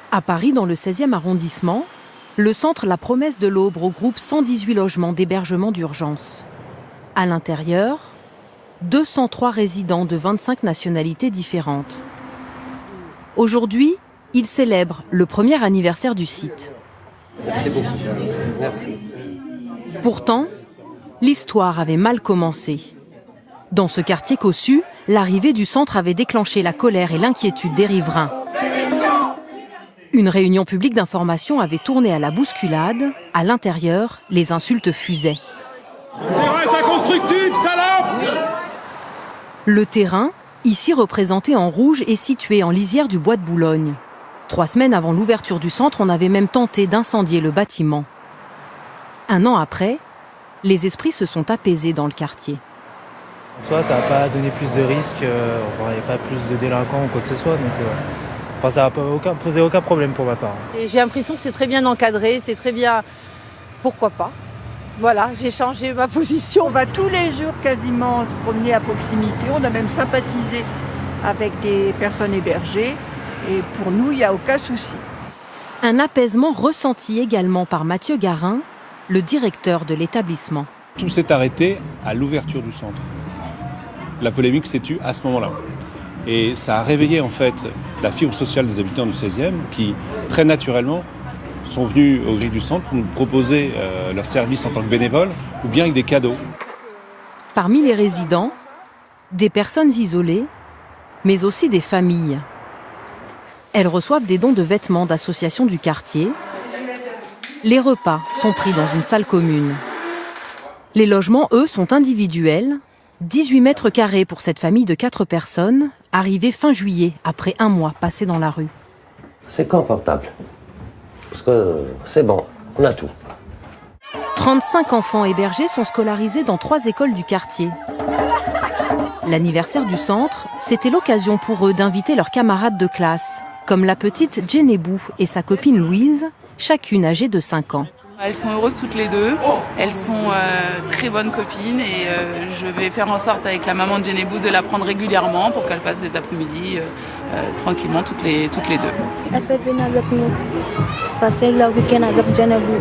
À Paris, dans le 16e arrondissement, le centre La Promesse de l'Aube regroupe 118 logements d'hébergement d'urgence. À l'intérieur, 203 résidents de 25 nationalités différentes. Aujourd'hui, il célèbre le premier anniversaire du site. Merci beaucoup. Merci. Pourtant, l'histoire avait mal commencé. Dans ce quartier cossu, l'arrivée du centre avait déclenché la colère et l'inquiétude des riverains. Une réunion publique d'information avait tourné à la bousculade. À l'intérieur, les insultes fusaient. Terrain est inconstructible, salope! Le terrain, ici représenté en rouge, est situé en lisière du bois de Boulogne. 3 semaines avant l'ouverture du centre, on avait même tenté d'incendier le bâtiment. 1 an après, les esprits se sont apaisés dans le quartier. En soi, ça n'a pas donné plus de risques, il n'y a pas plus de délinquants ou quoi que ce soit. Donc, ça n'a posé aucun problème pour ma part. Et j'ai l'impression que c'est très bien encadré, c'est très bien... Pourquoi pas? Voilà, j'ai changé ma position. On va tous les jours quasiment se promener à proximité. On a même sympathisé avec des personnes hébergées. Et pour nous, il n'y a aucun souci. Un apaisement ressenti également par Mathieu Garin, le directeur de l'établissement. Tout s'est arrêté à l'ouverture du centre. La polémique s'est tue à ce moment-là. Et ça a réveillé en fait la fibre sociale des habitants du 16e qui, très naturellement, sont venus aux grilles du centre pour nous proposer leur service en tant que bénévoles ou bien avec des cadeaux. Parmi les résidents, des personnes isolées, mais aussi des familles. Elles reçoivent des dons de vêtements d'associations du quartier. Les repas sont pris dans une salle commune. Les logements, eux, sont individuels. 18 mètres carrés pour cette famille de 4 personnes, arrivée fin juillet, après 1 mois passé dans la rue. C'est confortable. Parce que c'est bon, on a tout. 35 enfants hébergés sont scolarisés dans 3 écoles du quartier. L'anniversaire du centre, c'était l'occasion pour eux d'inviter leurs camarades de classe, comme la petite Djenebou et sa copine Louise, chacune âgée de 5 ans. Elles sont heureuses toutes les deux, elles sont très bonnes copines et je vais faire en sorte avec la maman de Djenebou de la prendre régulièrement pour qu'elle passe des après-midi tranquillement toutes les deux. Elle peut venir avec nous, passer le week-end avec Djenebou.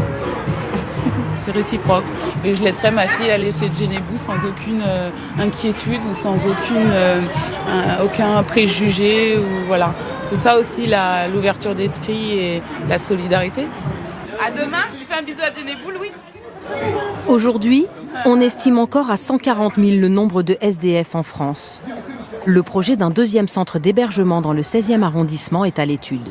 C'est réciproque et je laisserai ma fille aller chez Djenebou sans aucune inquiétude ou sans aucun préjugé. Voilà. C'est ça aussi l'ouverture d'esprit et la solidarité. À demain, tu fais un bisou à Djenebou, Louis. Aujourd'hui, on estime encore à 140 000 le nombre de SDF en France. Le projet d'un 2e centre d'hébergement dans le 16e arrondissement est à l'étude.